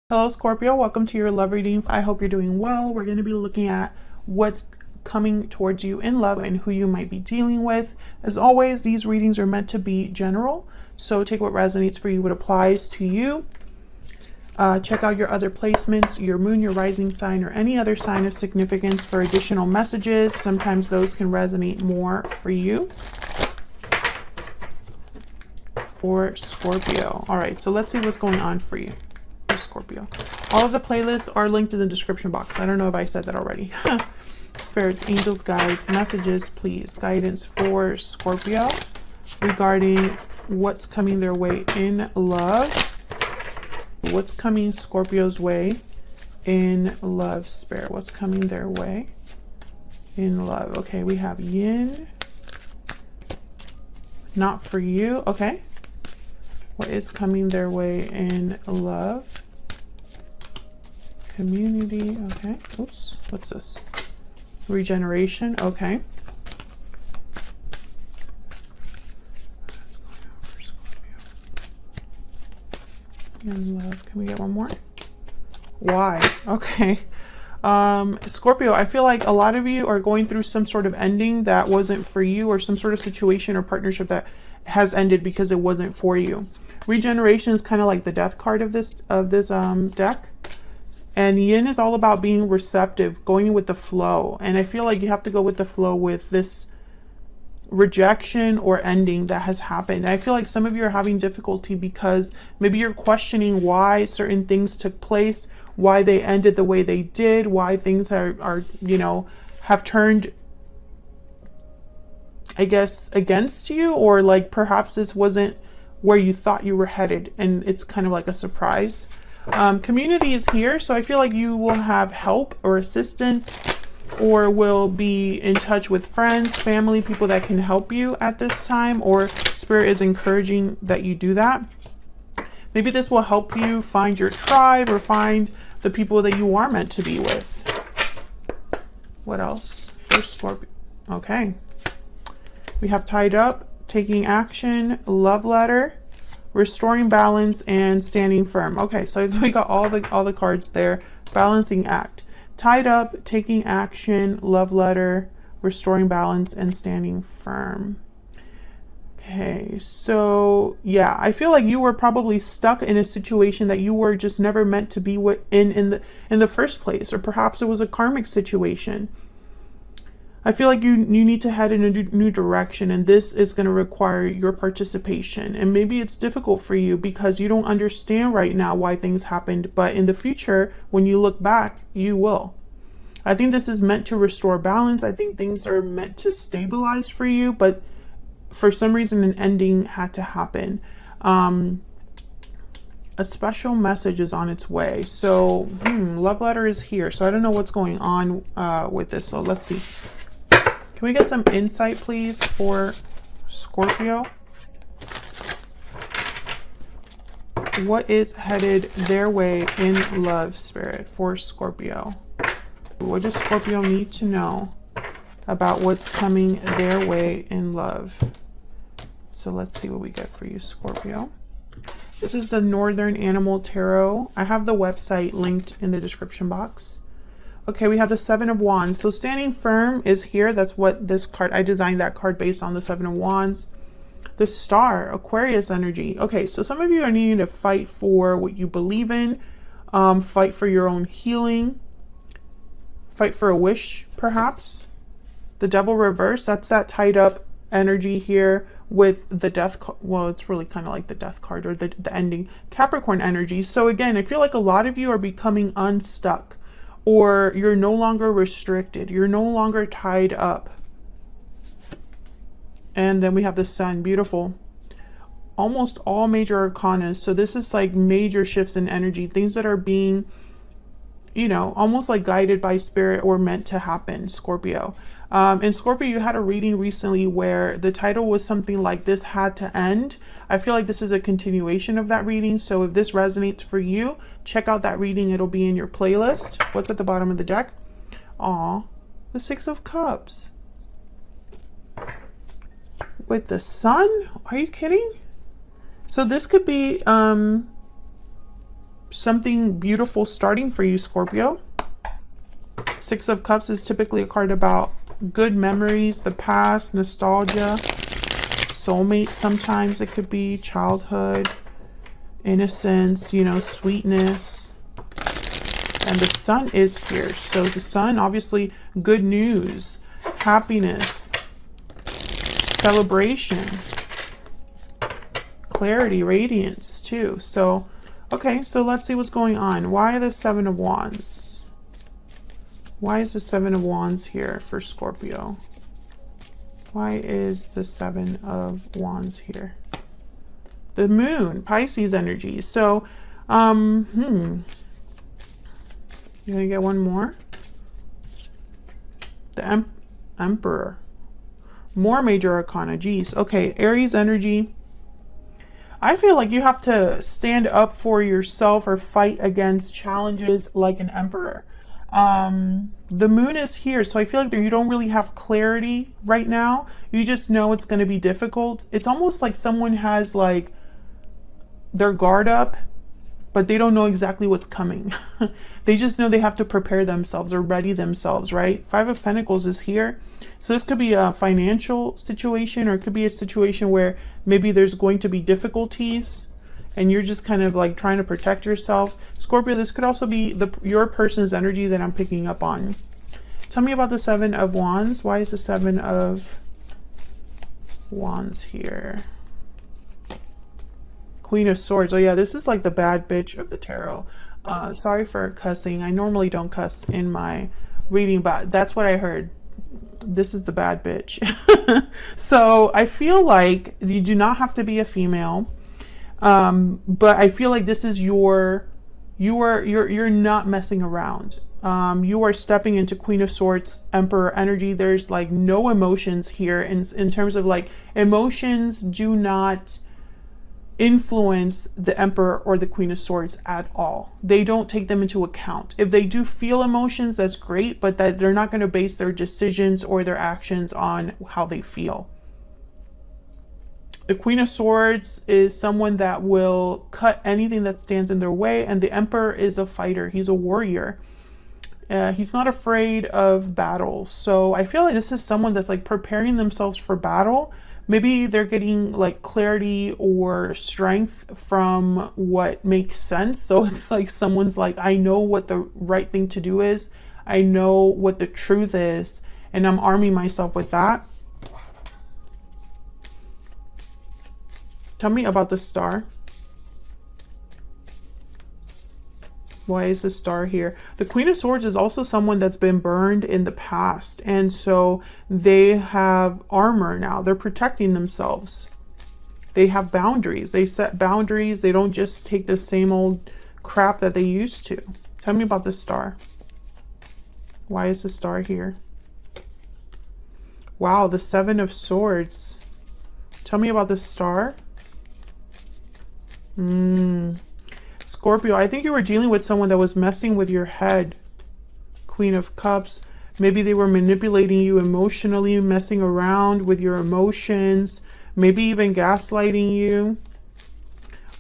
Hello Scorpio, welcome to your love reading. I hope you're doing well. We're going to be looking at what's coming towards you in love and who you might be dealing with. As always, these readings are meant to be general, so take what resonates for you, what applies to you. Check out your other placements, your moon, your rising sign, or any other sign of significance for additional messages. Sometimes those can resonate more for you. For Scorpio. All right, so let's see what's going on for you. Scorpio. All of the playlists are linked in the description box. I don't know if I said that already. Spirits, angels, guides, messages, please. Guidance for Scorpio regarding what's coming their way in love. What's coming Scorpio's way in love, Spirit? What's coming their way in love? Okay, we have yin. Not for you. Okay. What is coming their way in love? Community, okay. Oops, what's this? Regeneration, okay. What's going on for Scorpio? In love, can we get one more? Why? Okay. Scorpio, I feel like a lot of you are going through some sort of ending that wasn't for you, or some sort of situation or partnership that has ended because it wasn't for you. Regeneration is kind of like the death card of this deck. And yin is all about being receptive, going with the flow. And I feel like you have to go with the flow with this rejection or ending that has happened. And I feel like some of you are having difficulty because maybe you're questioning why certain things took place, why they ended the way they did, why things are you know, have turned, I guess, against you, or like perhaps this wasn't where you thought you were headed and it's kind of like a surprise. Community is here, so I feel like you will have help or assistance, or will be in touch with friends, family, people that can help you at this time, or Spirit is encouraging that you do that. Maybe this will help you find your tribe or find the people that you are meant to be with. What else for Scorpio? Okay. We have tied up, taking action, love letter, restoring balance, and standing firm. Okay, so we got all the cards there. Balancing act, tied up, taking action, love letter, restoring balance, and standing firm. Okay, so yeah, I feel like you were probably stuck in a situation that you were just never meant to be in the first place, or perhaps it was a karmic situation. I feel like you need to head in a new direction, and this is going to require your participation. And maybe it's difficult for you because you don't understand right now why things happened, but in the future, when you look back, you will. I think this is meant to restore balance. I think things are meant to stabilize for you, but for some reason, an ending had to happen. A special message is on its way. So, love letter is here. So I don't know what's going on with this. So let's see. Can we get some insight, please, for Scorpio? What is headed their way in love, Spirit, for Scorpio? What does Scorpio need to know about what's coming their way in love? So let's see what we get for you, Scorpio. This is the Northern Animal Tarot. I have the website linked in the description box. Okay, we have the Seven of Wands. So standing firm is here. That's what this card, I designed that card based on the Seven of Wands. The Star, Aquarius energy. Okay, so some of you are needing to fight for what you believe in, fight for your own healing, fight for a wish, perhaps. The Devil reverse, that's that tied up energy here with the death. Well, it's really kind of like the death card, or the ending. Capricorn energy. So again, I feel like a lot of you are becoming unstuck. Or you're no longer restricted. You're no longer tied up. And then we have the Sun. Beautiful. Almost all major arcanas. So this is like major shifts in energy. Things that are being, you know, almost like guided by Spirit or meant to happen, Scorpio. In Scorpio, you had a reading recently where the title was something like "This Had to End." I feel like this is a continuation of that reading. So if this resonates for you, check out that reading. It'll be in your playlist. What's at the bottom of the deck? Aw, the Six of Cups. With the Sun? Are you kidding? So this could be something beautiful starting for you, Scorpio. Six of Cups is typically a card about good memories, the past, nostalgia, soulmates sometimes it could be, childhood, innocence, you know, sweetness. And the Sun is here. So the Sun, obviously, good news, happiness, celebration, clarity, radiance too. So, okay, so let's see what's going on. Why the Seven of Wands? Why is the Seven of Wands here for Scorpio? Why is the Seven of Wands here? The Moon, Pisces energy. So, you're gonna get one more. The Emperor. More major arcana. Geez. Okay, Aries energy. I feel like you have to stand up for yourself or fight against challenges like an emperor. The Moon is here, so I feel like you don't really have clarity right now. You just know it's going to be difficult. It's almost like someone has like their guard up, but they don't know exactly what's coming. They just know they have to prepare themselves or ready themselves, right? Five of Pentacles is here. So this could be a financial situation, or it could be a situation where maybe there's going to be difficulties and you're just kind of like trying to protect yourself. Scorpio, this could also be your person's energy that I'm picking up on. Tell me about the Seven of Wands. Why is the Seven of Wands here? Queen of Swords. Oh yeah, this is like the bad bitch of the tarot. Sorry for cussing. I normally don't cuss in my reading, but that's what I heard. This is the bad bitch. So I feel like you do not have to be a female. But I feel like this is you're not messing around. You are stepping into Queen of Swords, Emperor energy. There's like no emotions here in terms of like emotions do not influence the Emperor or the Queen of Swords at all. They don't take them into account. If they do feel emotions, that's great, but that they're not going to base their decisions or their actions on how they feel. The Queen of Swords is someone that will cut anything that stands in their way, and the Emperor is a fighter. He's a warrior. He's not afraid of battle. So I feel like this is someone that's like preparing themselves for battle. Maybe they're getting like clarity or strength from what makes sense. So it's like someone's like, I know what the right thing to do is. I know what the truth is, and I'm arming myself with that. Tell me about the Star. Why is the Star here? The Queen of Swords is also someone that's been burned in the past. And so they have armor now. They're protecting themselves. They have boundaries. They set boundaries. They don't just take the same old crap that they used to. Tell me about the Star. Why is the Star here? Wow, the Seven of Swords. Tell me about the Star. Scorpio, I think you were dealing with someone that was messing with your head. Queen of Cups. Maybe they were manipulating you emotionally, messing around with your emotions, maybe even gaslighting you,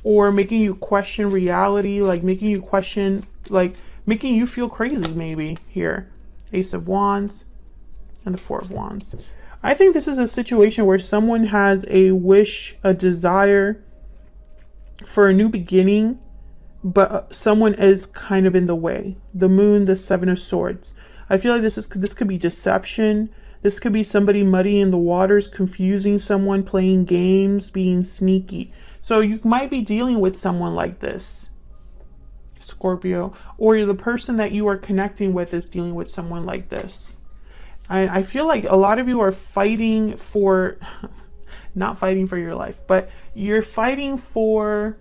or making you question reality, like making you question, like making you feel crazy maybe here. Ace of Wands and the Four of Wands. I think this is a situation where someone has a wish, a desire for a new beginning, but someone is kind of in the way. The Moon, the Seven of Swords. I feel like this could be deception. This could be somebody muddying the waters, confusing someone, playing games, being sneaky. So you might be dealing with someone like this, Scorpio, or the person that you are connecting with is dealing with someone like this. I feel like a lot of you are fighting for, not fighting for your life, but you're fighting for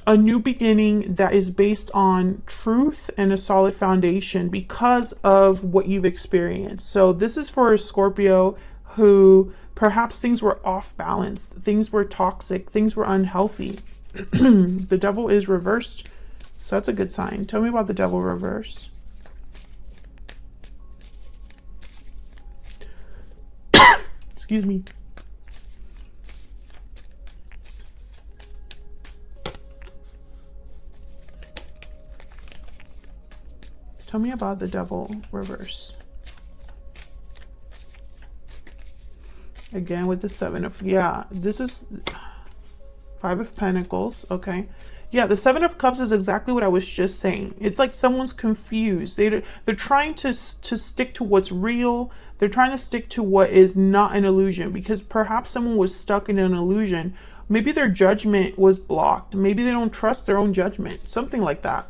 a new beginning that is based on truth and a solid foundation because of what you've experienced. So this is for a Scorpio who perhaps things were off balance, things were toxic, things were unhealthy. The Devil is reversed, so that's a good sign. Tell me about the Devil reverse. Excuse me. Tell me about the Devil reverse. Again with the Seven of, yeah, this is Five of Pentacles, okay. Yeah, the Seven of Cups is exactly what I was just saying. It's like someone's confused. They're trying to stick to what's real. They're trying to stick to what is not an illusion, because perhaps someone was stuck in an illusion. Maybe their judgment was blocked. Maybe they don't trust their own judgment, something like that.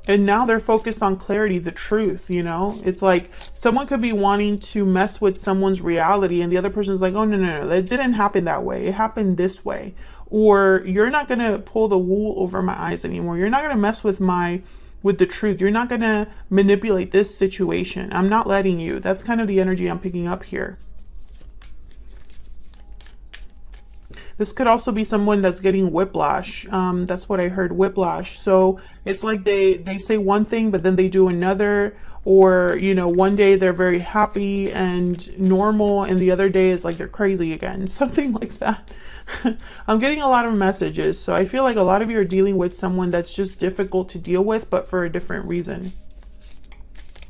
And now they're focused on clarity, the truth, you know? It's like someone could be wanting to mess with someone's reality and the other person's like, oh, no, that didn't happen that way. It happened this way. Or you're not going to pull the wool over my eyes anymore. You're not going to mess with the truth. You're not going to manipulate this situation. I'm not letting you. That's kind of the energy I'm picking up here. This could also be someone that's getting whiplash. That's what I heard, whiplash. So it's like they say one thing, but then they do another. Or, you know, one day they're very happy and normal, and the other day it's like they're crazy again. Something like that. I'm getting a lot of messages. So I feel like a lot of you are dealing with someone that's just difficult to deal with, but for a different reason.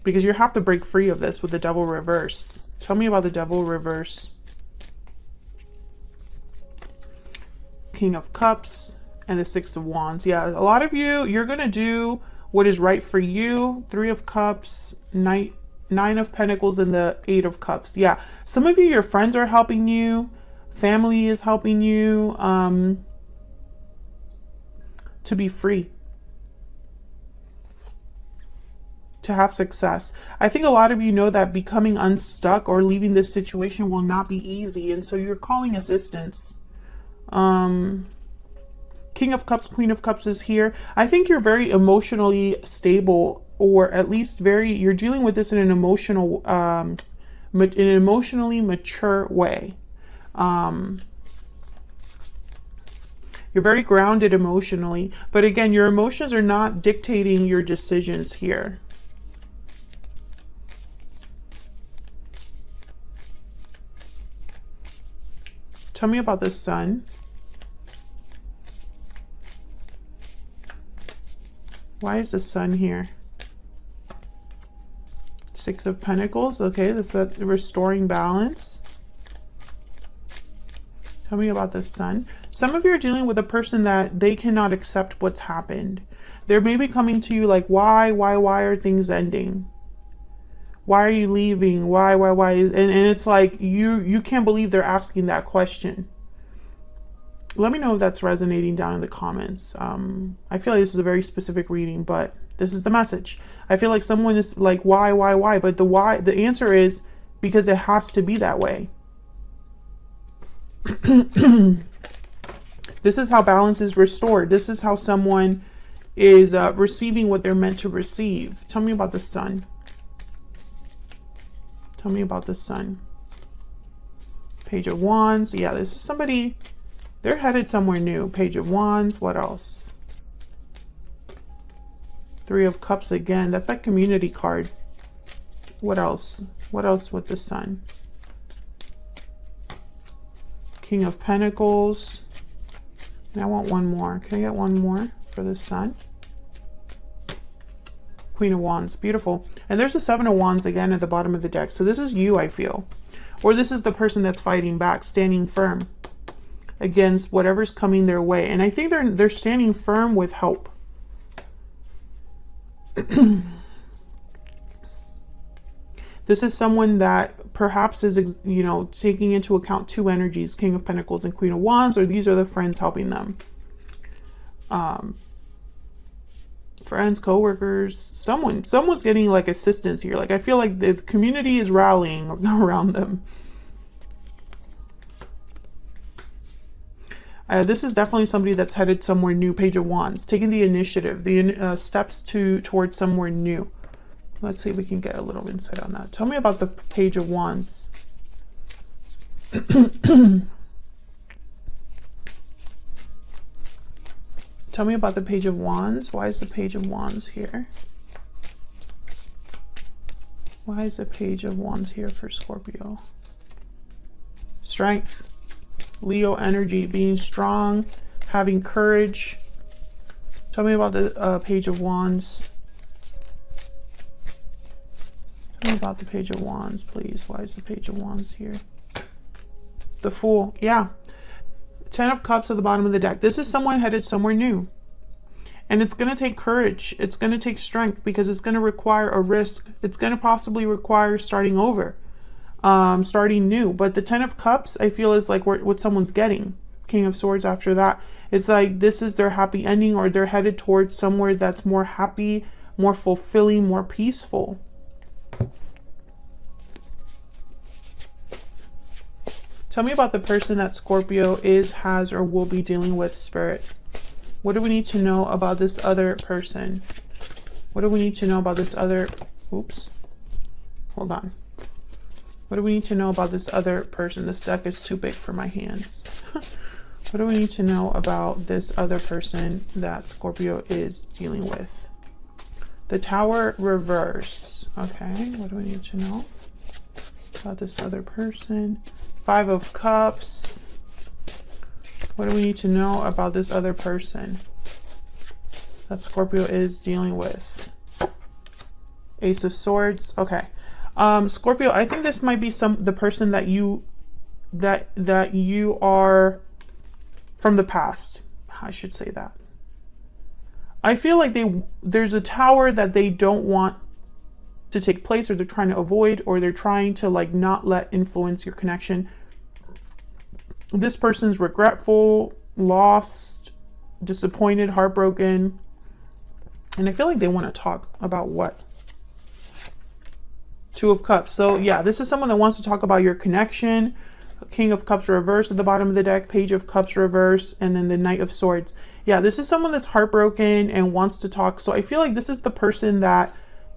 Because you have to break free of this with the Devil reverse. Tell me about the Devil reverse. King of Cups and the Six of Wands. Yeah, a lot of you, you're going to do what is right for you. Three of Cups, Nine of Pentacles, and the Eight of Cups. Yeah, some of you, your friends are helping you. Family is helping you to be free, to have success. I think a lot of you know that becoming unstuck or leaving this situation will not be easy, and so you're calling assistance. King of Cups, Queen of Cups is here. I think you're very emotionally stable, or at least you're dealing with this in an emotionally mature way. You're very grounded emotionally, but again, your emotions are not dictating your decisions here. Tell me about the Sun. Why is the Sun here? Six of Pentacles. Okay, that's that restoring balance. Tell me about the Sun. Some of you are dealing with a person that they cannot accept what's happened. They're maybe coming to you like, why are things ending? Why are you leaving? Why? And it's like, you can't believe they're asking that question. Let me know if that's resonating down in the comments. I feel like this is a very specific reading, but this is the message. I feel like someone is like, why? But the answer is because it has to be that way. This is how balance is restored. This is how someone is receiving what they're meant to receive. Tell me about the Sun. Tell me about the Sun. Page of Wands. Yeah, this is somebody, they're headed somewhere new. Page of Wands. What else? Three of Cups again. That's that community card. What else? What else with the Sun? King of Pentacles. And I want one more. Can I get one more for the Sun? Queen of Wands. Beautiful. And there's the Seven of Wands again at the bottom of the deck. So this is you, I feel. Or this is the person that's fighting back, standing firm against whatever's coming their way. And I think they're standing firm with hope. This is someone that perhaps is, you know, taking into account two energies, King of Pentacles and Queen of Wands, or these are the friends helping them. Friends, co-workers, someone's getting like assistance here. Like I feel like the community is rallying around them. This is definitely somebody that's headed somewhere new. Page of Wands, taking the initiative, the steps towards somewhere new. Let's see if we can get a little insight on that. Tell me about the Page of Wands. Tell me about the Page of Wands. Why is the Page of Wands here? Why is the Page of Wands here for Scorpio? Strength. Leo energy, being strong, having courage. Tell me about the Page of Wands. Tell me about the Page of Wands, please. Why is the Page of Wands here? The Fool. Yeah. 10 of Cups at the bottom of the deck. This is someone headed somewhere new. And it's going to take courage. It's going to take strength because it's going to require a risk. It's going to possibly require starting over, starting new. But the 10 of Cups, I feel, is like what someone's getting. King of Swords after that. It's like this is their happy ending, or they're headed towards somewhere that's more happy, more fulfilling, more peaceful. Tell me about the person that Scorpio is, has, or will be dealing with, Spirit. What do we need to know about this other person? What do we need to know about this other... Oops. Hold on. What do we need to know about this other person? This deck is too big for my hands. What do we need to know about this other person that Scorpio is dealing with? The Tower reverse. Okay, what do we need to know about this other person? 5 of Cups. What do we need to know about this other person that Scorpio is dealing with? Ace of Swords. Okay. Scorpio, I think this might be the person that you are from the past. I should say that. I feel like there's a tower that they don't want to take place, or they're trying to avoid, or they're trying to like not let influence your connection. This person's regretful, lost, disappointed, heartbroken, and I feel like they want to talk about what? 2 of Cups. So yeah, this is someone that wants to talk about your connection. King of Cups reverse at the bottom of the deck, Page of Cups reverse, and then the Knight of Swords. Yeah, this is someone that's heartbroken and wants to talk. So I feel like this is the person that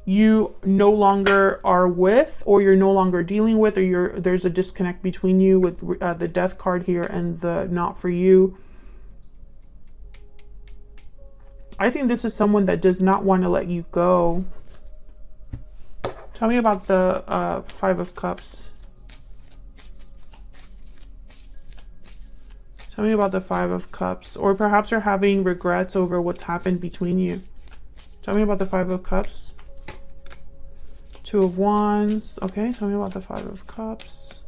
you no longer are with, or you're no longer dealing with, or there's a disconnect between you with the Death card here and the not for you. I think this is someone that does not want to let you go. Tell me about the 5 of Cups. Tell me about the 5 of Cups. Or perhaps you're having regrets over what's happened between you. Tell me about the 5 of Cups. 2 of Wands. Okay, tell me about the 5 of Cups.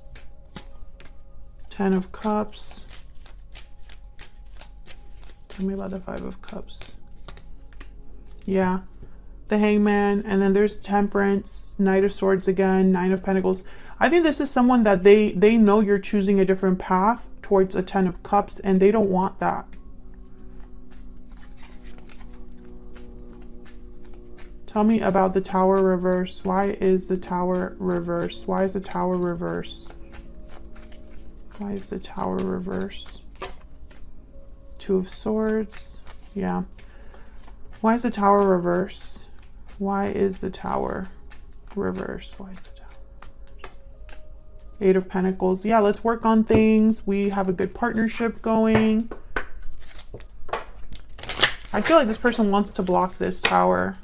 10 of Cups. Tell me about the 5 of Cups. Yeah. The Hangman. And then there's Temperance. Knight of Swords again. 9 of Pentacles. I think this is someone that they know you're choosing a different path towards a 10 of Cups, and they don't want that. Tell me about the Tower reverse. Why is the Tower reverse? Why is the Tower reverse? Why is the Tower reverse? 2 of Swords. Yeah. Why is the Tower reverse? Why is the Tower reverse? Why is the Tower? 8 of Pentacles. Yeah, let's work on things. We have a good partnership going. I feel like this person wants to block this Tower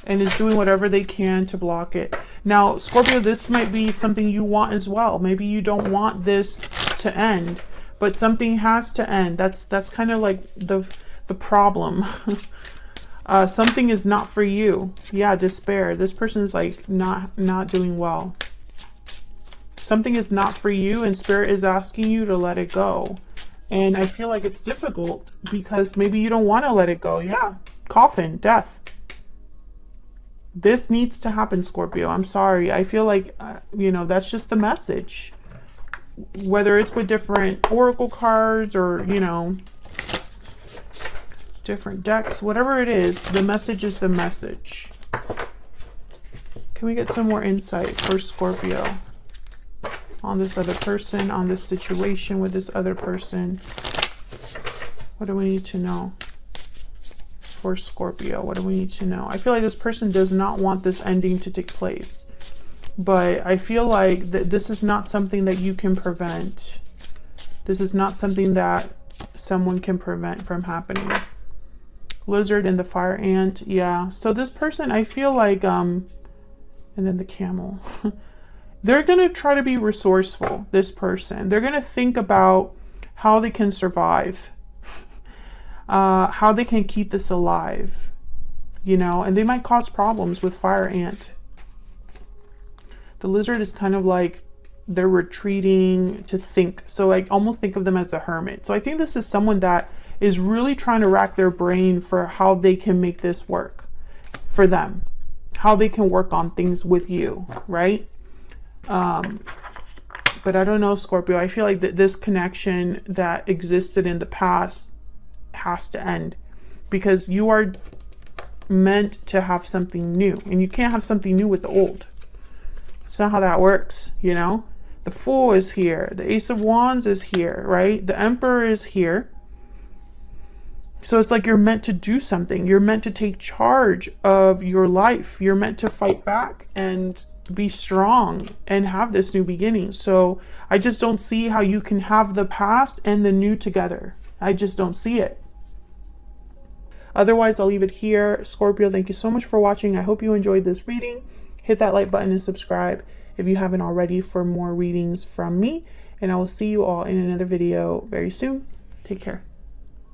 and is doing whatever they can to block it. Now, Scorpio, this might be something you want as well. Maybe you don't want this to end, but something has to end. That's kind of like the problem. Something is not for you. Yeah, despair. This person is like not doing well. Something is not for you, and Spirit is asking you to let it go. And I feel like it's difficult because maybe you don't want to let it go. Yeah, coffin, death. This needs to happen, Scorpio. I'm sorry. I feel like, you know, that's just the message. Whether it's with different oracle cards or, you know, different decks, whatever it is, the message is the message. Can we get some more insight for Scorpio on this other person, on this situation with this other person? What do we need to know for Scorpio? What do we need to know? I feel like this person does not want this ending to take place, but I feel like this is not something that you can prevent. This is not something that someone can prevent from happening. Lizard and the fire ant. Yeah, so this person, I feel like and then the camel. They're gonna try to be resourceful. This person, they're gonna think about how they can survive, how they can keep this alive, you know, and they might cause problems with fire ant. The lizard is kind of like they're retreating to think. So like almost think of them as the hermit. So I think this is someone that is really trying to rack their brain for how they can make this work for them, how they can work on things with you, right? But I don't know, Scorpio. I feel like that this connection that existed in the past has to end, because you are meant to have something new, and you can't have something new with the old. It's not how that works, you know? The Fool is here. The Ace of Wands is here, right? The Emperor is here. So it's like you're meant to do something. You're meant to take charge of your life. You're meant to fight back and be strong and have this new beginning. So I just don't see how you can have the past and the new together. I just don't see it. Otherwise, I'll leave it here. Scorpio, thank you so much for watching. I hope you enjoyed this reading. Hit that like button and subscribe if you haven't already for more readings from me. And I will see you all in another video very soon. Take care.